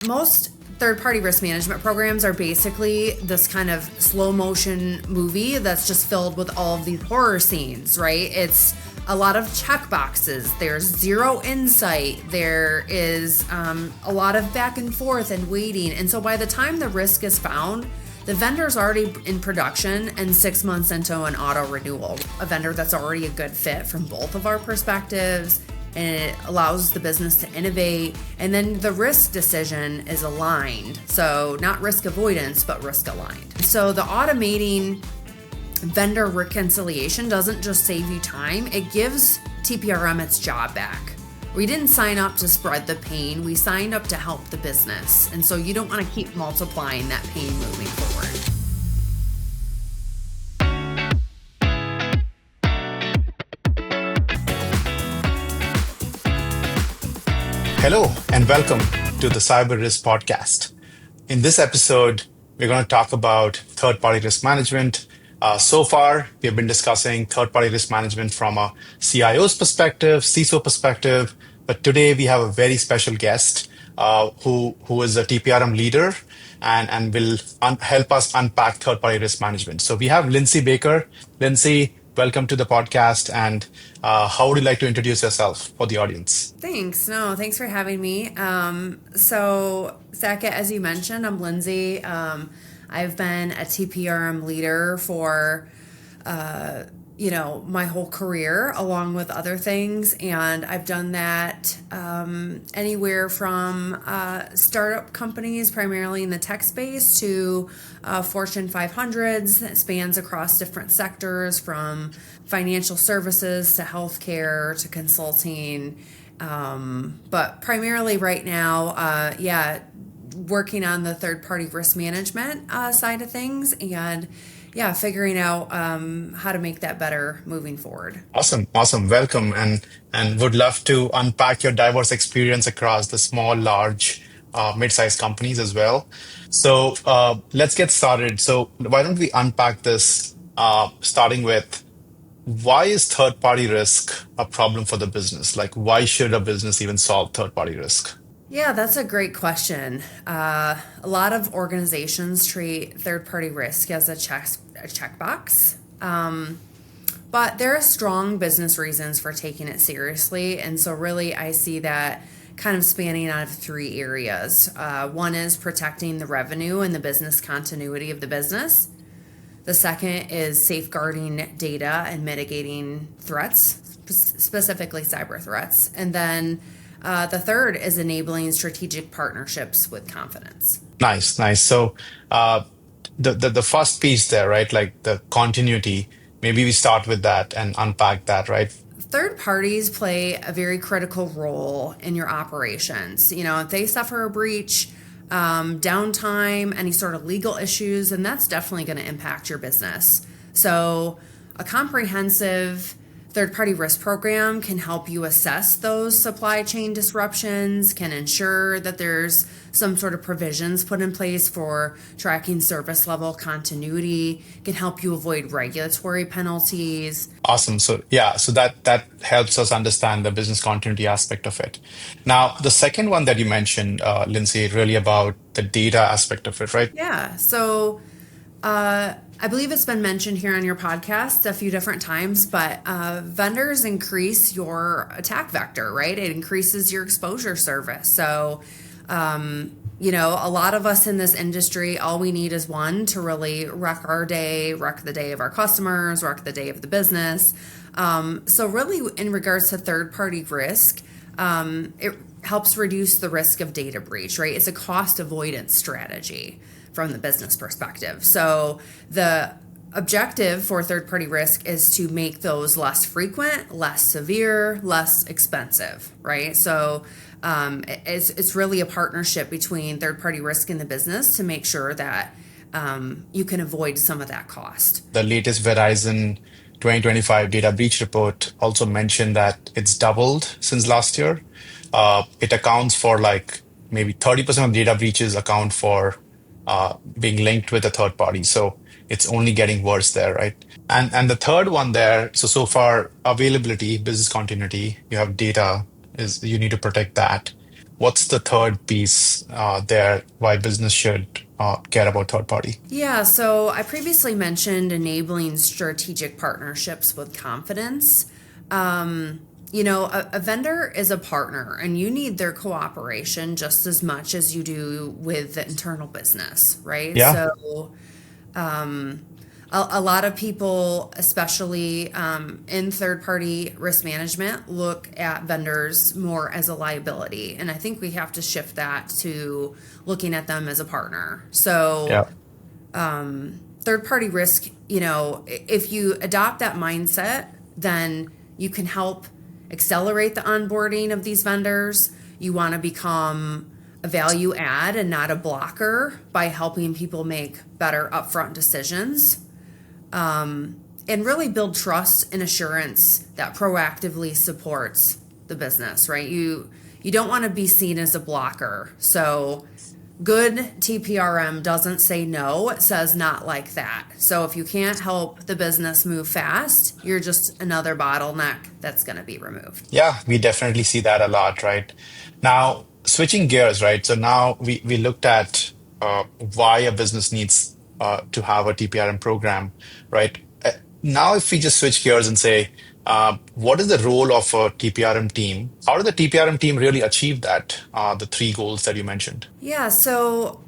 Most third-party risk management programs are basically this kind of slow motion movie that's just filled with all of these horror scenes, right? It's a lot of check boxes. There's zero insight. There is a lot of back and forth and waiting. And so by the time the risk is found, the vendor's already in production and 6 months into an auto renewal. A vendor that's already a good fit from both of our perspectives, and it allows the business to innovate. And then the risk decision is aligned. So not risk avoidance, but risk aligned. So the automating vendor reconciliation doesn't just save you time, it gives TPRM its job back. We didn't sign up to spread the pain, we signed up to help the business. And so you don't want to keep multiplying that pain moving forward. Hello, and welcome to the Cyber Risk Podcast. In this episode, we're going to talk about third-party risk management. So far, we have been discussing third-party risk management from a CIO's perspective, CISO perspective, but today we have a very special guest who is a TPRM leader and will help us unpack third-party risk management. So we have Lindsay Baker. Lindsay, welcome to the podcast. And how would you like to introduce yourself for the audience? Thanks. No, thanks for having me. So Saket, as you mentioned, I'm Lindsay. I've been a TPRM leader for, my whole career, along with other things. And I've done that anywhere from startup companies, primarily in the tech space, to Fortune 500s. That spans across different sectors, from financial services to healthcare to consulting. But primarily right now, working on the third-party risk management side of things, and figuring out how to make that better moving forward. Awesome. Welcome, and would love to unpack your diverse experience across the small, large, mid-sized companies as well. So let's get started. So why don't we unpack this, starting with, why is third-party risk a problem for the business? Like, why should a business even solve third-party risk? Yeah, that's a great question. A lot of organizations treat third-party risk as a checkbox, but there are strong business reasons for taking it seriously. And so really I see that kind of spanning out of three areas. One is protecting the revenue and the business continuity of the business. The second is safeguarding data and mitigating threats, specifically cyber threats. And then the third is enabling strategic partnerships with confidence. Nice. So the first piece there, right? Like the continuity, maybe we start with that and unpack that, right? Third parties play a very critical role in your operations. If they suffer a breach, downtime, any sort of legal issues, and that's definitely going to impact your business. So a comprehensive third-party risk program can help you assess those supply chain disruptions, can ensure that there's some sort of provisions put in place for tracking service level continuity, can help you avoid regulatory penalties. Awesome. So that helps us understand the business continuity aspect of it. Now, the second one that you mentioned, Lindsay, really about the data aspect of it, right? Yeah. So I believe it's been mentioned here on your podcast a few different times, but vendors increase your attack vector, right? It increases your exposure service. So, a lot of us in this industry, all we need is one to really wreck our day, wreck the day of our customers, wreck the day of the business. So really, in regards to third-party risk, it helps reduce the risk of data breach, right? It's a cost avoidance strategy from the business perspective. So the objective for third-party risk is to make those less frequent, less severe, less expensive, right? So it's really a partnership between third-party risk and the business to make sure that you can avoid some of that cost. The latest Verizon 2025 data breach report also mentioned that it's doubled since last year. It accounts for like maybe 30% of data breaches account for being linked with a third party. So it's only getting worse there, right? And the third one there, so far availability, business continuity, you have data, is you need to protect that. what's the third piece there why business should care about third party? Yeah, so I previously mentioned enabling strategic partnerships with confidence. A vendor is a partner and you need their cooperation just as much as you do with the internal business, right? Yeah. So, a lot of people, especially in third party risk management, look at vendors more as a liability. And I think we have to shift that to looking at them as a partner. So, Yeah. third party risk, if you adopt that mindset, then you can help accelerate the onboarding of these vendors. You want to become a value add and not a blocker by helping people make better upfront decisions, and really build trust and assurance that proactively supports the business, right? You don't want to be seen as a blocker. So good TPRM doesn't say no, it says not like that. So if you can't help the business move fast, you're just another bottleneck that's going to be removed. Yeah, we definitely see that a lot, right? Now, switching gears, right? So now we looked at why a business needs to have a TPRM program, right? Now, if we just switch gears and say, what is the role of a TPRM team? How did the TPRM team really achieve that, the three goals that you mentioned? Yeah, so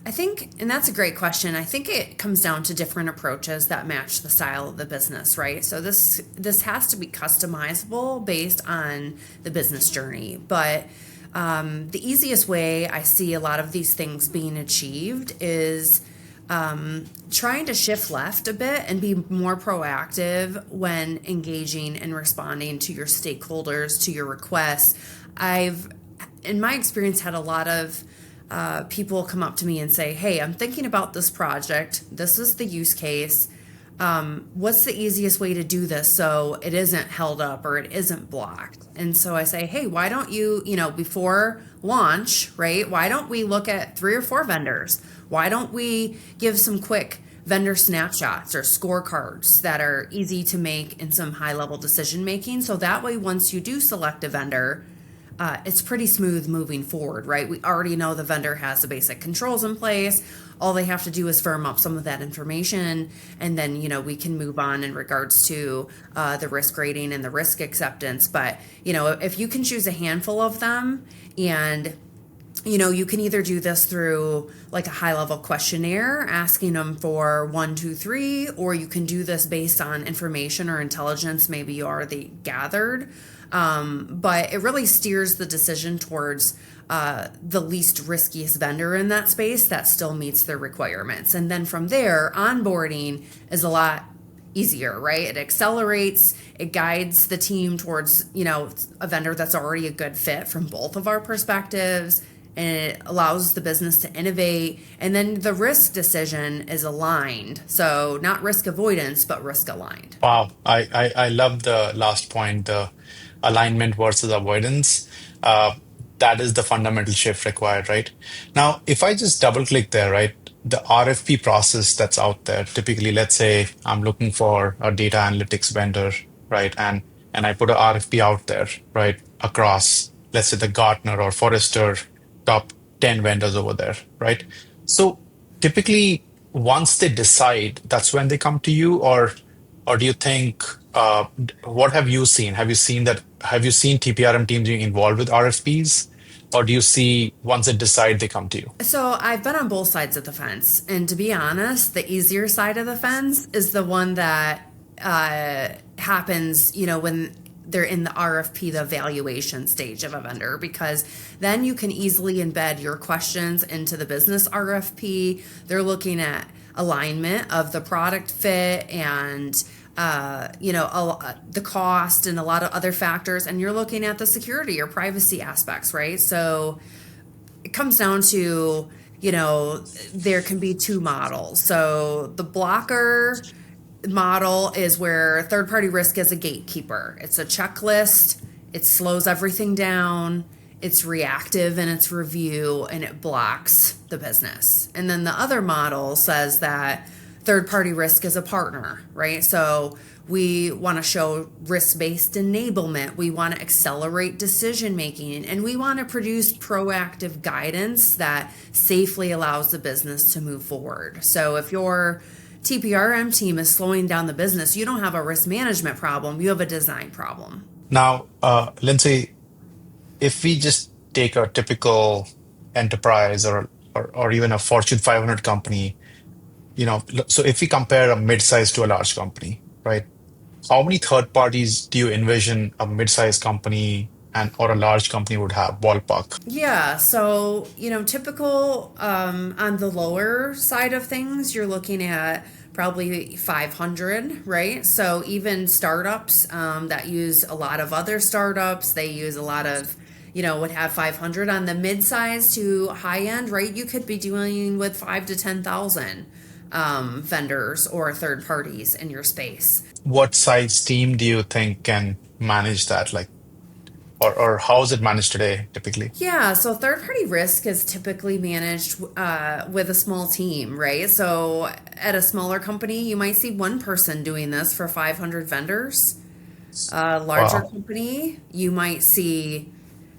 I think, and that's a great question. I think it comes down to different approaches that match the style of the business, right? So this has to be customizable based on the business journey. But the easiest way I see a lot of these things being achieved is trying to shift left a bit and be more proactive when engaging and responding to your stakeholders, to your requests. I've, in my experience, had a lot of people come up to me and say, hey, I'm thinking about this project. This is the use case. What's the easiest way to do this so it isn't held up or it isn't blocked? And so I say, hey, why don't you, before launch, right? Why don't we look at 3 or 4 vendors? Why don't we give some quick vendor snapshots or scorecards that are easy to make in some high level decision making? So that way, once you do select a vendor, it's pretty smooth moving forward, right? We already know the vendor has the basic controls in place. All they have to do is firm up some of that information, and then we can move on in regards to the risk rating and the risk acceptance. But if you can choose a handful of them, and you can either do this through like a high level questionnaire asking them for 1, 2, 3, or you can do this based on information or intelligence maybe you already gathered. But it really steers the decision towards the least riskiest vendor in that space that still meets their requirements. And then from there, onboarding is a lot easier, right? It accelerates, it guides the team towards, a vendor that's already a good fit from both of our perspectives. And it allows the business to innovate. And then the risk decision is aligned. So not risk avoidance, but risk aligned. Wow, I love the last point, the alignment versus avoidance. That is the fundamental shift required, right? Now, if I just double click there, right, the RFP process that's out there, typically, let's say I'm looking for a data analytics vendor, right? And I put a RFP out there, right, across, let's say the Gartner or Forrester top 10 vendors over there, right? So typically, once they decide, that's when they come to you, or do you think what have you seen? Have you seen that? Have you seen TPRM teams being involved with RFPs, or do you see once they decide they come to you? So I've been on both sides of the fence, and to be honest, the easier side of the fence is the one that happens, when they're in the RFP, the evaluation stage of a vendor, because then you can easily embed your questions into the business RFP. They're looking at alignment of the product fit and the cost and a lot of other factors, and you're looking at the security or privacy aspects, right? So it comes down to, there can be 2 models. So the blocker model is where third-party risk is a gatekeeper. It's a checklist. It slows everything down. It's reactive in its review, and it blocks the business. And then the other model says that third party risk as a partner, right? So we want to show risk based enablement. We want to accelerate decision making, and we want to produce proactive guidance that safely allows the business to move forward. So if your TPRM team is slowing down the business, you don't have a risk management problem, you have a design problem. Now, Lindsay, if we just take a typical enterprise or even a Fortune 500 company, so if we compare a mid-size to a large company, right? How many third parties do you envision a mid-sized company and or a large company would have, ballpark? Yeah, so typical on the lower side of things, you're looking at probably 500, right? So even startups that use a lot of other startups, they use a lot of, would have 500 on the mid-size to high end, right? You could be dealing with 5 to 10,000 vendors or third parties in your space. What size team do you think can manage that? Like, or how is it managed today, typically? Yeah, so third party risk is typically managed with a small team, right? So at a smaller company, you might see one person doing this for 500 vendors. A larger Wow. company, you might see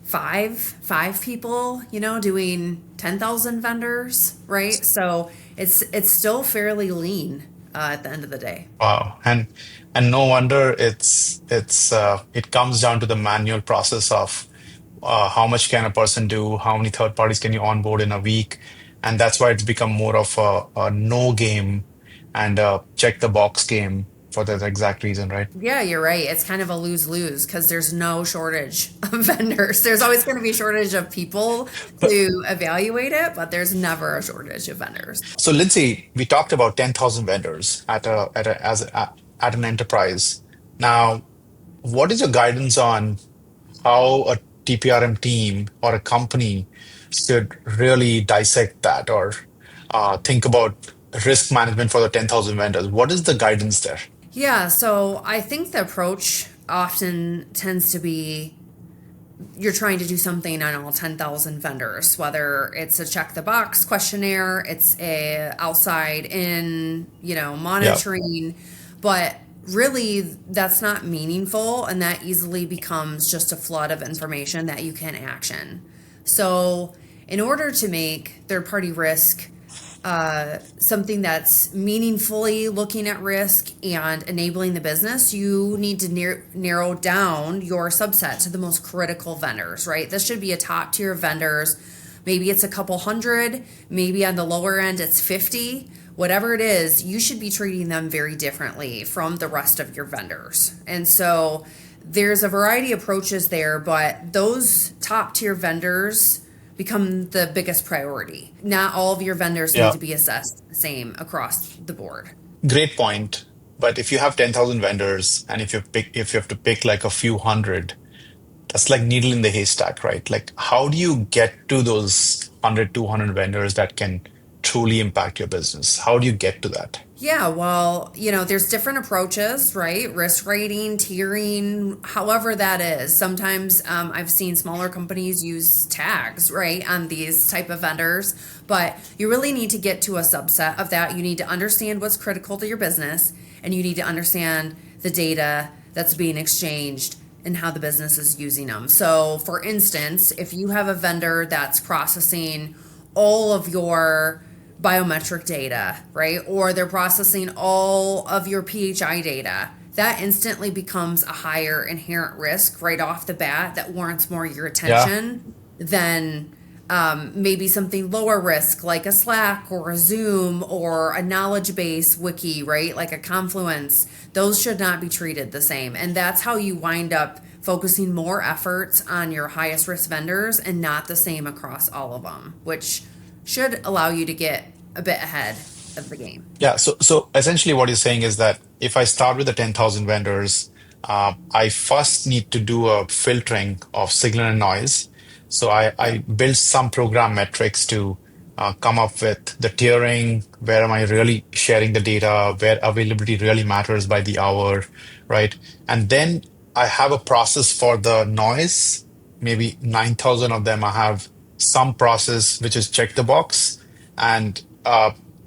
five people, doing 10,000 vendors, right? So it's still fairly lean at the end of the day. Wow. And no wonder it comes down to the manual process of how much can a person do, how many third parties can you onboard in a week, and that's why it's become more of a no game and a check the box game for that exact reason, right? Yeah, you're right. It's kind of a lose-lose because there's no shortage of vendors. There's always going to be a shortage of people to evaluate it, but there's never a shortage of vendors. So, Lindsay, we talked about 10,000 vendors at an enterprise. Now, what is your guidance on how a TPRM team or a company should really dissect that or think about risk management for the 10,000 vendors? What is the guidance there? Yeah, so I think the approach often tends to be you're trying to do something on all 10,000 vendors, whether it's a check the box questionnaire, it's a outside in, Yeah. monitoring, but really that's not meaningful and that easily becomes just a flood of information that you can action. So, in order to make third party risk something that's meaningfully looking at risk and enabling the business, you need to narrow down your subset to the most critical vendors, right? This should be a top tier vendors. Maybe it's a couple hundred, maybe on the lower end it's 50. Whatever it is, you should be treating them very differently from the rest of your vendors. And so there's a variety of approaches there, but those top tier vendors become the biggest priority. Not all of your vendors need Yeah. to be assessed the same across the board. Great point. But if you have 10,000 vendors and if you have to pick like a few hundred, that's like needle in the haystack, right? Like how do you get to those 100, 200 vendors that can truly impact your business? How do you get to that? Yeah, well, there's different approaches, right? Risk rating, tiering, however that is. Sometimes I've seen smaller companies use tags, right, on these type of vendors, but you really need to get to a subset of that. You need to understand what's critical to your business, and you need to understand the data that's being exchanged and how the business is using them. So, for instance, if you have a vendor that's processing all of your biometric data, right? Or they're processing all of your PHI data, that instantly becomes a higher inherent risk right off the bat that warrants more of your Yeah. attention than maybe something lower risk like a Slack or a Zoom or a knowledge base wiki, right? Like a Confluence. Those should not be treated the same. And that's how you wind up focusing more efforts on your highest risk vendors and not the same across all of them, which should allow you to get a bit ahead of the game. Yeah. So essentially what you're saying is that if I start with the 10,000 vendors, I first need to do a filtering of signal and noise. So I build some program metrics to come up with the tiering, where am I really sharing the data, where availability really matters by the hour, right? And then I have a process for the noise, maybe 9,000 of them. I have some process which is check the box. And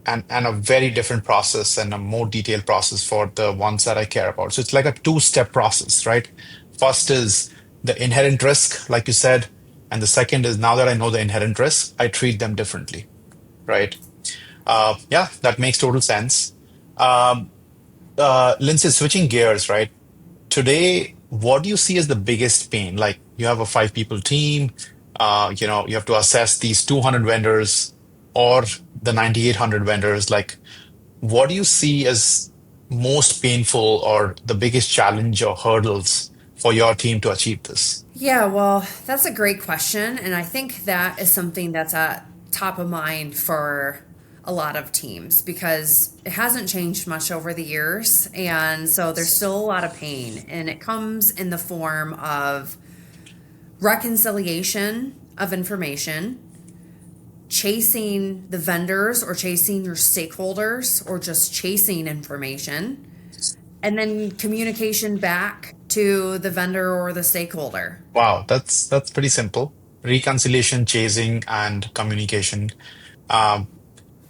and a very different process and a more detailed process for the ones that I care about. So it's like a two-step process, right? First is the inherent risk, like you said, and the second is now that I know the inherent risk, I treat them differently, right? Yeah, that makes total sense. Um, Lindsay, switching gears, right? Today, what do you see as the biggest pain? Like you have a five people team, you have to assess these 200 vendors or the 9,800 vendors. Like, what do you see as most painful or the biggest challenge or hurdles for your team to achieve this? Yeah, well, that's a great question. And I think that is something that's at top of mind for a lot of teams because it hasn't changed much over the years. And so there's still a lot of pain. And it comes in the form of reconciliation of information, chasing the vendors or chasing your stakeholders or just chasing information, and then communication back to the vendor or the stakeholder. Wow, that's pretty simple. Reconciliation, chasing, and communication. Um,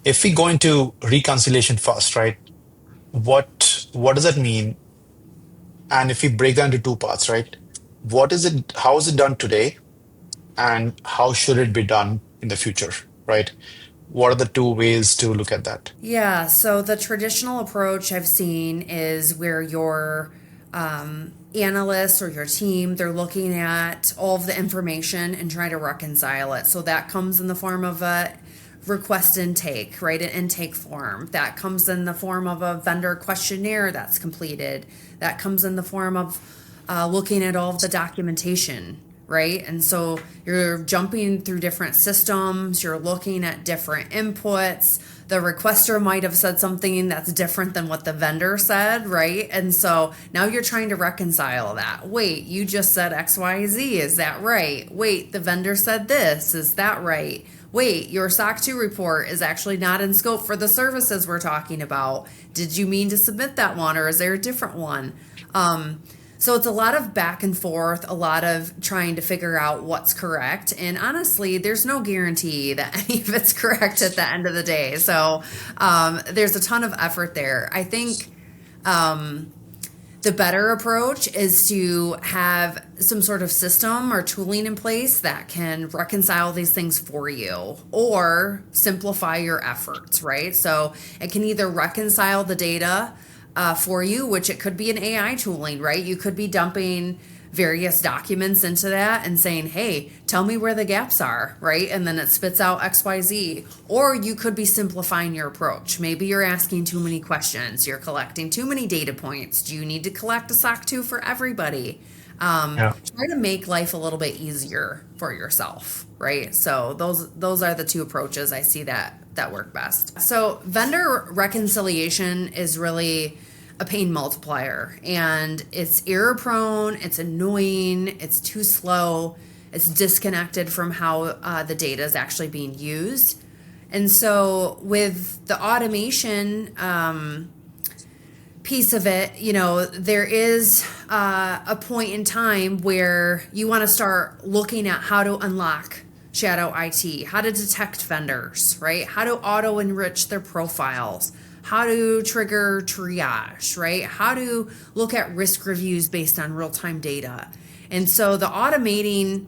if we go into reconciliation first, right? What does that mean? And if we break that into two parts, right? What is it? How is it done today? And how should it be done in the future, right? What are the two ways to look at that? Yeah, so the traditional approach I've seen is where your analysts or your team, they're looking at all of the information and trying to reconcile it. So that comes in the form of a request intake, right? An intake form. That comes in the form of a vendor questionnaire that's completed. That comes in the form of looking at all of the documentation, right? And so you're jumping through different systems, you're looking at different inputs. The requester might have said something that's different than what the vendor said, right? And so now you're trying to reconcile that. Wait, you just said XYZ, is that right? Wait, the vendor said this, is that right? Wait, your SOC 2 report is actually not in scope for the services we're talking about. Did you mean to submit that one or is there a different one? So it's a lot of back and forth, a lot of trying to figure out what's correct. And honestly, there's no guarantee that any of it's correct at the end of the day. So there's a ton of effort there. I think the better approach is to have some sort of system or tooling in place that can reconcile these things for you or simplify your efforts, right? So it can either reconcile the data for you, which it could be an AI tooling, right? You could be dumping various documents into that and saying, hey, tell me where the gaps are, right? And then it spits out XYZ. Or you could be simplifying your approach. Maybe you're asking too many questions. You're collecting too many data points. Do you need to collect a SOC 2 for everybody? Try to make life a little bit easier for yourself, right? So those are the two approaches I see that work best. So vendor reconciliation is really a pain multiplier, and it's error prone, it's annoying, it's too slow, it's disconnected from how the data is actually being used. And so with the automation piece of it, there is a point in time where you want to start looking at how to unlock shadow IT, how to detect vendors, right? How to auto enrich their profiles, how to trigger triage, right? How to look at risk reviews based on real-time data. And so the automating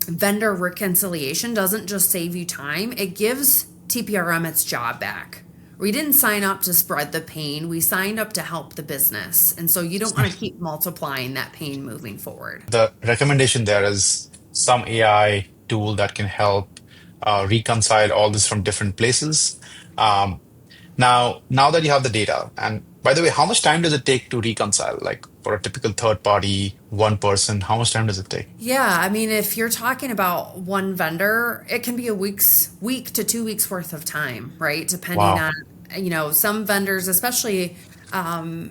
vendor reconciliation doesn't just save you time, it gives TPRM its job back. We didn't sign up to spread the pain, we signed up to help the business. And so you don't want to keep multiplying that pain moving forward. The recommendation there is some AI tool that can help reconcile all this from different places. Now that you have the data, and by the way, how much time does it take to reconcile? Like for a typical third party, one person, how much time does it take? Yeah, I mean, if you're talking about one vendor, it can be a week to 2 weeks worth of time, right? Depending Wow. on, some vendors, especially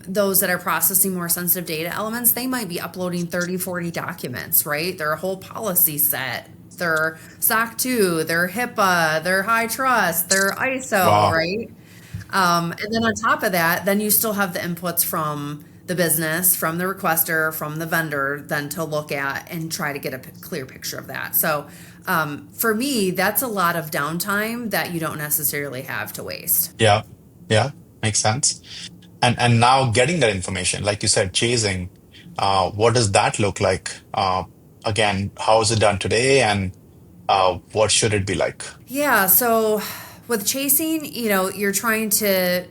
those that are processing more sensitive data elements, they might be uploading 30, 40 documents, right? Their whole policy set, their SOC 2, their HIPAA, their high trust, their ISO, Wow. right? And then on top of that, then you still have the inputs from the business, from the requester, from the vendor, then to look at and try to get a clear picture of that. So For me, that's a lot of downtime that you don't necessarily have to waste. Yeah, yeah, makes sense. And now getting that information, like you said, chasing, what does that look like? Again, how is it done today, and what should it be like? Yeah, so with chasing, you're trying to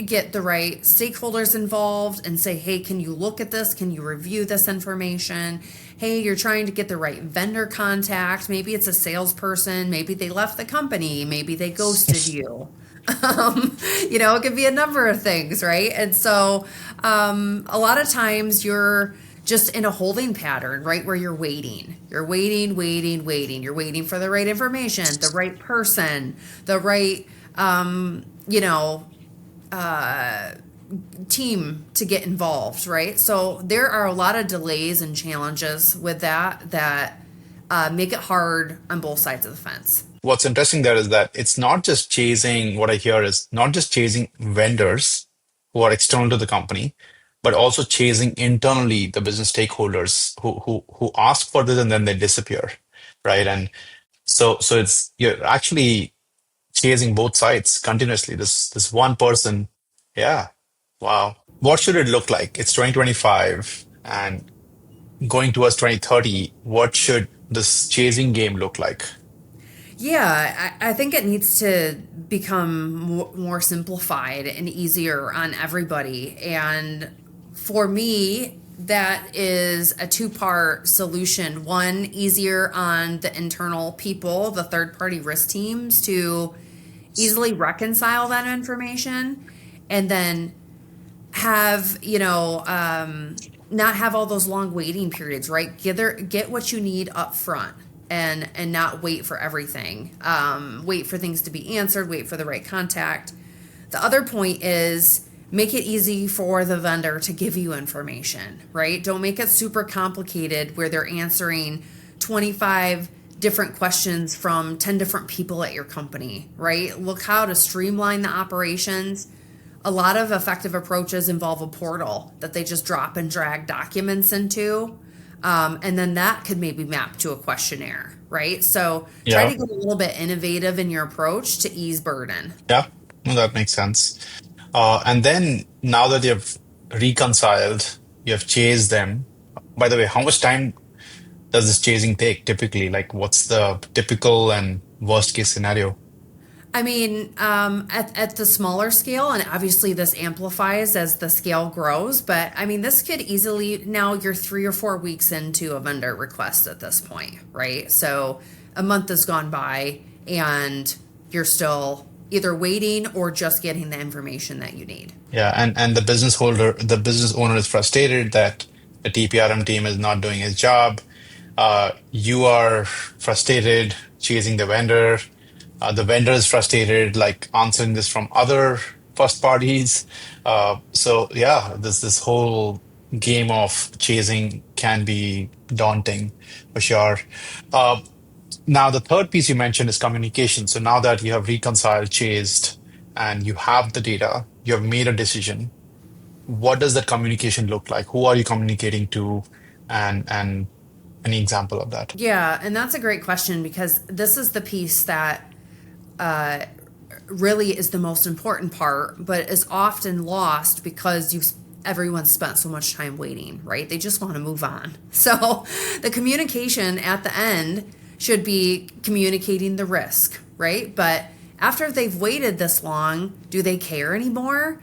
get the right stakeholders involved and say, hey, can you look at this? Can you review this information? Hey, you're trying to get the right vendor contact. Maybe it's a salesperson. Maybe they left the company. Maybe they ghosted you. It could be a number of things, right? And so a lot of times you're just in a holding pattern, right? Where you're waiting. You're waiting, waiting, waiting. You're waiting for the right information, the right person, the right, team to get involved, right? So there are a lot of delays and challenges with that make it hard on both sides of the fence. What's interesting there is that it's not just chasing, what I hear is not just chasing vendors who are external to the company, but also chasing internally the business stakeholders who ask for this and then they disappear, right? And so it's you're actually chasing both sides continuously. This one person, yeah, wow. What should it look like? It's 2025 and going towards 2030. What should this chasing game look like? Yeah, I think it needs to become more simplified and easier on everybody. And for me, that is a two-part solution. One, easier on the internal people, the third-party risk teams, to easily reconcile that information, and then have, not have all those long waiting periods, right? Get what you need up front and not wait for everything. Wait for things to be answered, wait for the right contact. The other point is make it easy for the vendor to give you information, right? Don't make it super complicated where they're answering 25 different questions from 10 different people at your company, right? Look how to streamline the operations. A lot of effective approaches involve a portal that they just drop and drag documents into. And then that could maybe map to a questionnaire, right? So try Yeah, to get a little bit innovative in your approach to ease burden. yeah, no, that makes sense. And then now that you've reconciled, you have chased them. By the way, how much time does this chasing take typically? Like, what's the typical and worst case scenario? I mean, at the smaller scale, and obviously this amplifies as the scale grows, but I mean, this could easily, now you're 3 or 4 weeks into a vendor request at this point, right? So a month has gone by and you're still either waiting or just getting the information that you need. Yeah, and the business owner is frustrated that the TPRM team is not doing his job. You are frustrated chasing the vendor. The vendor is frustrated, like answering this from other first parties. So yeah, this whole game of chasing can be daunting for sure. Uh, Now the third piece you mentioned is communication. So now that you have reconciled, chased, and you have the data, you have made a decision. What does that communication look like? Who are you communicating to? And any example of that? Yeah, and that's a great question because this is the piece that really is the most important part, but is often lost because everyone spent so much time waiting, right? They just want to move on. So the communication at the end should be communicating the risk, right? But after they've waited this long, do they care anymore?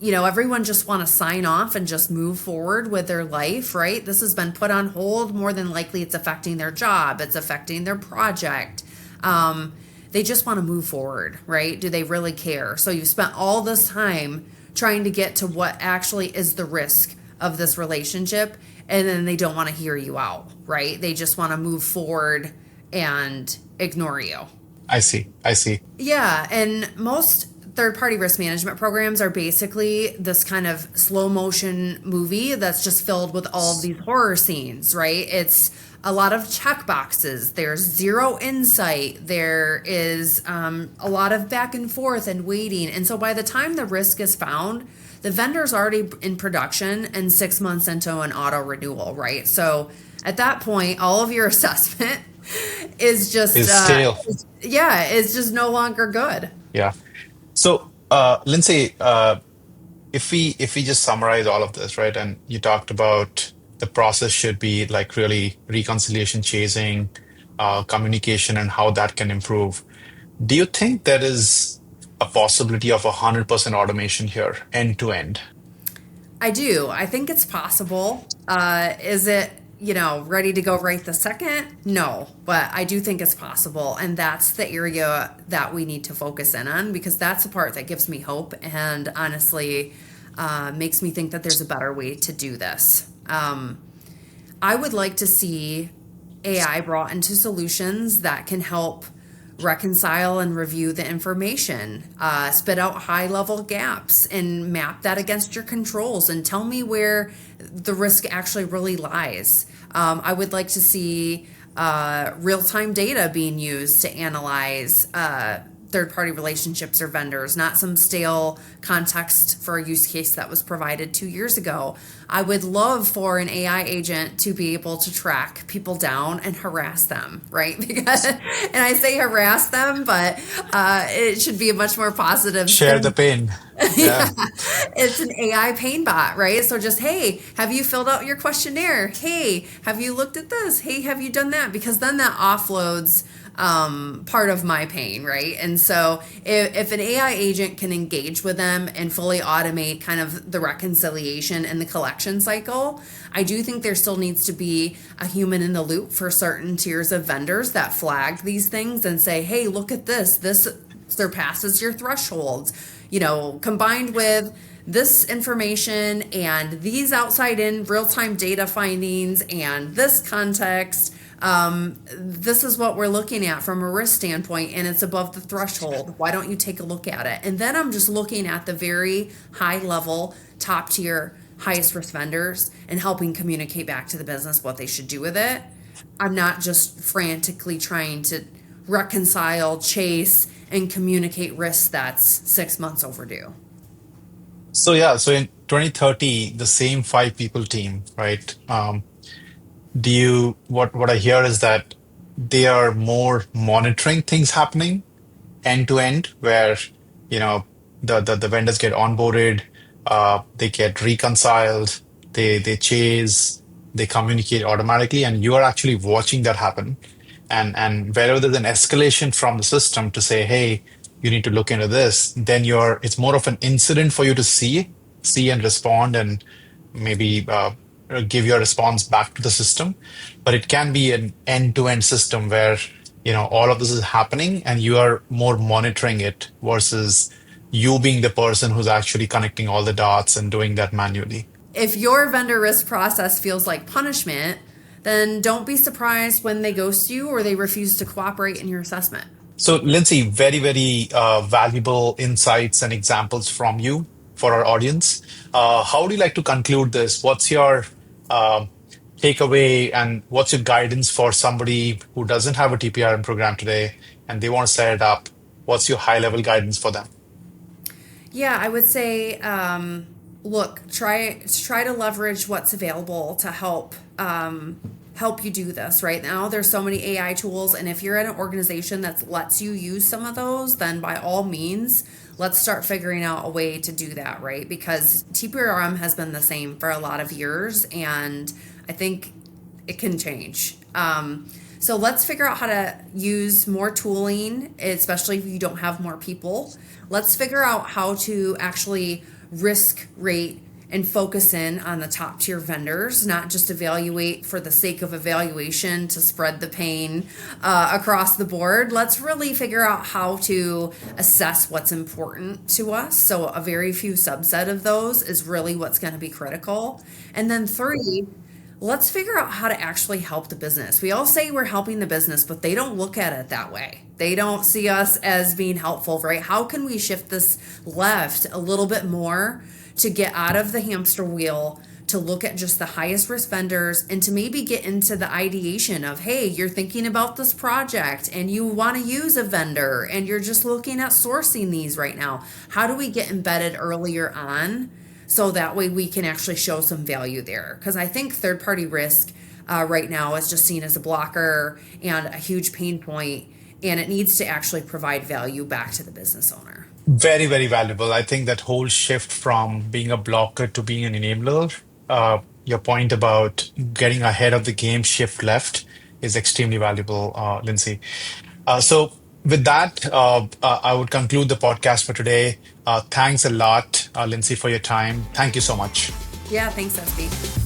Everyone just want to sign off and just move forward with their life, right? This has been put on hold. More than likely it's affecting their job. It's affecting their project. They just want to move forward, right? Do they really care? So you've spent all this time trying to get to what actually is the risk of this relationship, and then they don't want to hear you out, right? They just want to move forward and ignore you. I see. I see. Yeah, and most third-party risk management programs are basically this kind of slow motion movie that's just filled with all of these horror scenes, right? It's a lot of check boxes. There's zero insight. There is a lot of back and forth and waiting. And so by the time the risk is found, the vendor's already in production and 6 months into an auto renewal, right? So at that point, all of your assessment is just, Is stale. yeah, is just no longer good. Yeah. So, Lindsay, if we just summarize all of this, right? And you talked about the process should be like really reconciliation chasing, communication, and how that can improve. Do you think there is a possibility of 100% automation here, end to end? I do. I think it's possible. Is it, ready to go right the second? No, but I do think it's possible. And that's the area that we need to focus in on because that's the part that gives me hope and honestly makes me think that there's a better way to do this. I would like to see AI brought into solutions that can help reconcile and review the information, spit out high level gaps and map that against your controls and tell me where the risk actually really lies. I would like to see real time data being used to analyze third party relationships or vendors, not some stale context for a use case that was provided 2 years ago. I would love for an AI agent to be able to track people down and harass them, right? Because, and I say harass them, but it should be a much more positive Share the spin. pain. Yeah, Yeah. it's an AI pain bot, right? So just, hey, have you filled out your questionnaire? Hey, have you looked at this? Hey, have you done that? Because then that offloads part of my pain, right? And so if an AI agent can engage with them and fully automate kind of the reconciliation and the collection cycle, I do think there still needs to be a human in the loop for certain tiers of vendors that flag these things and say, hey, look at this. This surpasses your thresholds, combined with this information and these outside in real time data findings and this context. This is what we're looking at from a risk standpoint, and it's above the threshold. Why don't you take a look at it? And then I'm just looking at the very high level, top tier, highest risk vendors and helping communicate back to the business what they should do with it. I'm not just frantically trying to reconcile, chase, and communicate risk that's 6 months overdue. So yeah, so in 2030, the same five people team, right? Do you what I hear is that they are more monitoring things happening end to end, where you know the vendors get onboarded, they get reconciled, they chase, they communicate automatically, and you are actually watching that happen. And wherever there's an escalation from the system to say, hey, you need to look into this, then it's more of an incident for you to see and respond, and maybe give your response back to the system. But it can be an end-to-end system where all of this is happening and you are more monitoring it versus you being the person who's actually connecting all the dots and doing that manually. If your vendor risk process feels like punishment, then don't be surprised when they ghost you or they refuse to cooperate in your assessment. So, Lindsay, very, very valuable insights and examples from you for our audience. How do you like to conclude this? What's your uh, takeaway and what's your guidance for somebody who doesn't have a TPRM program today and they want to set it up? What's your high level guidance for them? Yeah, I would say, look, try to leverage what's available to help you do this. Right now, there's so many AI tools, and if you're at an organization that lets you use some of those, then by all means, let's start figuring out a way to do that. Right, because TPRM has been the same for a lot of years, and I think it can change. So let's figure out how to use more tooling, especially if you don't have more people. Let's figure out how to actually risk rate and focus in on the top tier vendors, not just evaluate for the sake of evaluation to spread the pain across the board. Let's really figure out how to assess what's important to us. So a very few subset of those is really what's going to be critical. And then three, let's figure out how to actually help the business. We all say we're helping the business, but they don't look at it that way. They don't see us as being helpful, right? How can we shift this left a little bit more to get out of the hamster wheel, to look at just the highest risk vendors and to maybe get into the ideation of, hey, you're thinking about this project and you want to use a vendor and you're just looking at sourcing these right now. How do we get embedded earlier on? So that way we can actually show some value there. Because I think third party risk right now is just seen as a blocker and a huge pain point, and it needs to actually provide value back to the business owner. Very, very valuable. I think that whole shift from being a blocker to being an enabler, your point about getting ahead of the game, shift left, is extremely valuable, Lindsay. So, with that, I would conclude the podcast for today. Thanks a lot, Lindsay, for your time. Thank you so much. Yeah, thanks, SB.